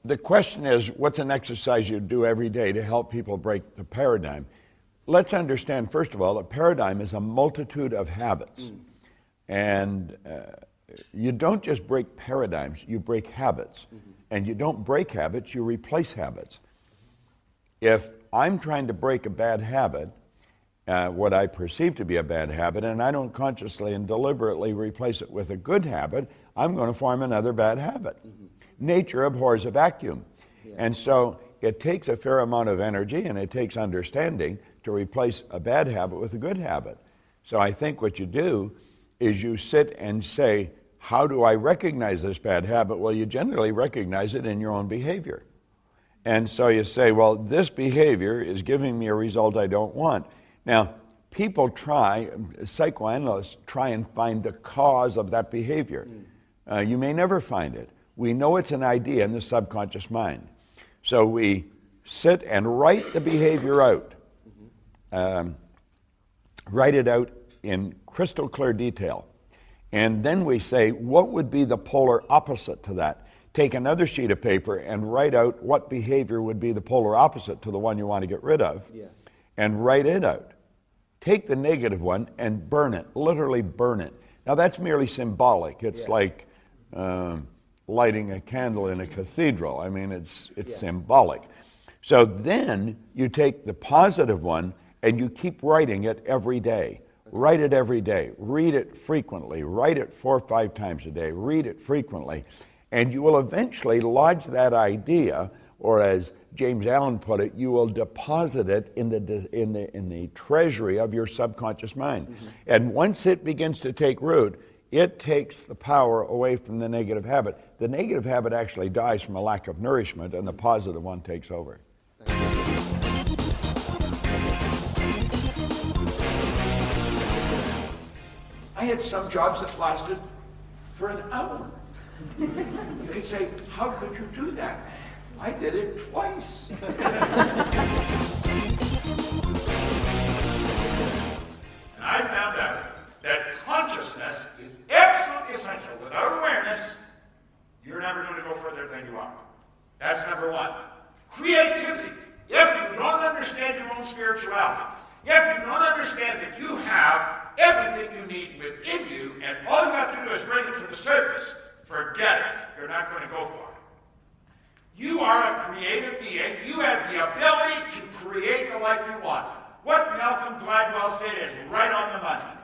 The question is, what's an exercise you do every day to help people break the paradigm? Let's understand, first of all, a paradigm is a multitude of habits. And you don't just break paradigms, you break habits. And you don't break habits, you replace habits. If I'm trying to break a bad habit, what I perceive to be a bad habit, and I don't consciously and deliberately replace it with a good habit, I'm going to form another bad habit. Nature abhors a vacuum. And so it takes a fair amount of energy and it takes understanding to replace a bad habit with a good habit. So I think what you do is you sit and say, how do I recognize this bad habit? Well, you generally recognize it in your own behavior. And so you say, well, this behavior is giving me a result I don't want. Now, people psychoanalysts try and find the cause of that behavior. You may never find it. We know it's an idea in the subconscious mind. So we sit and write the behavior out. Write it out in crystal clear detail. And then we say, what would be the polar opposite to that? Take another sheet of paper and write out what behavior would be the polar opposite to the one you want to get rid of, and write it out. Take the negative one and burn it, literally burn it. Now that's merely symbolic. It's like lighting a candle in a cathedral. I mean, it's symbolic. So then you take the positive one and you keep writing it every day. Write it every day. Read it frequently. Write it 4 or 5 times a day. Read it frequently. And you will eventually lodge that idea, or as James Allen put it, you will deposit it in the treasury of your subconscious mind. And once it begins to take root, it takes the power away from the negative habit. The negative habit actually dies from a lack of nourishment, and the positive one takes over. I had some jobs that lasted for an hour. You could say, how could you do that? I did it twice. And I found out that consciousness is absolutely essential. Without awareness, you're never going to go further than you are. That's number one. Creativity. If you don't understand your own spirituality, if you don't understand that you have everything you need within you, and all you have to do is bring it to the surface, forget it. You're not going to go far. You are a creative being. You have the ability to create the life you want. What Malcolm Gladwell said is right on the money.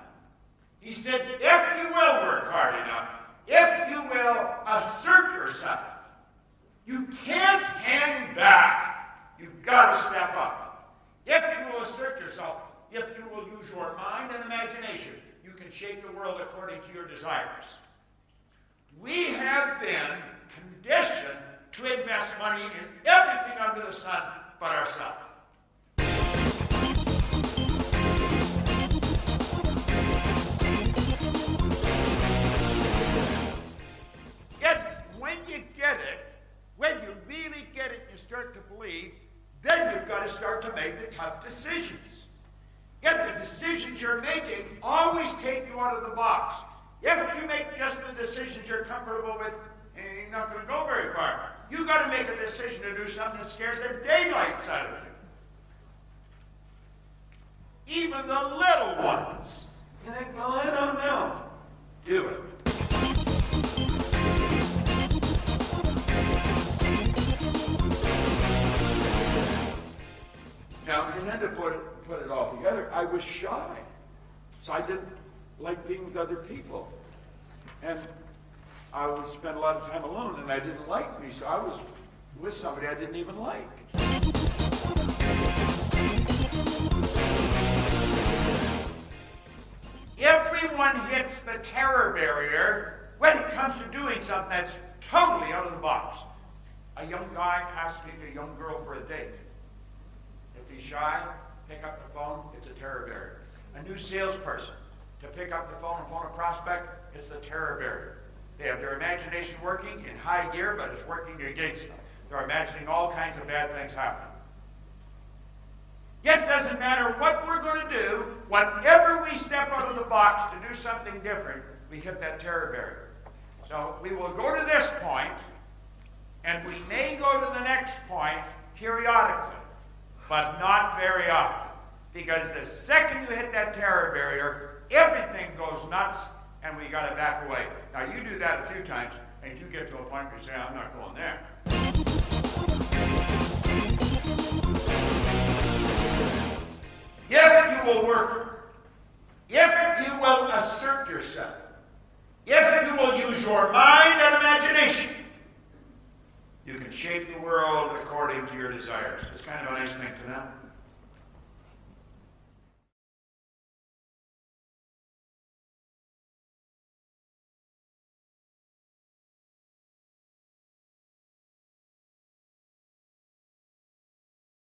He said, if you will work hard enough, if you will assert yourself, you can't hang back. You've got to step up. If you will assert yourself, if you will use your mind and imagination, you can shape the world according to your desires. We have been conditioned to invest money in everything under the sun but ourselves. Yet, when you get it, when you really get it, you start to believe, then you've got to start to make the tough decisions. Yet the decisions you're making always take you out of the box. If you make just the decisions you're comfortable with, you're not going to go very far. You've got to make a decision to do something that scares the daylights out of you. Even the little ones. You think, well, I don't know. Do it. Now, and then to put it all together, I was shy. So I didn't like being with other people. And I would spend a lot of time alone, and I didn't like me, so I was with somebody I didn't even like. Everyone hits the terror barrier when it comes to doing something that's totally out of the box. A young guy asking a young girl for a date. If he's shy, pick up the phone, it's a terror barrier. A new salesperson, to pick up the phone and phone a prospect, it's the terror barrier. They have their imagination working in high gear, but it's working against them. They're imagining all kinds of bad things happening. Yet it doesn't matter what we're going to do, whenever we step out of the box to do something different, we hit that terror barrier. So we will go to this point, and we may go next point periodically, but not very often. Because the second you hit that terror barrier, everything goes nuts, and we got to back away. Now, you do that a few times, and you get to a point where you say, I'm not going there. If you will work, if you will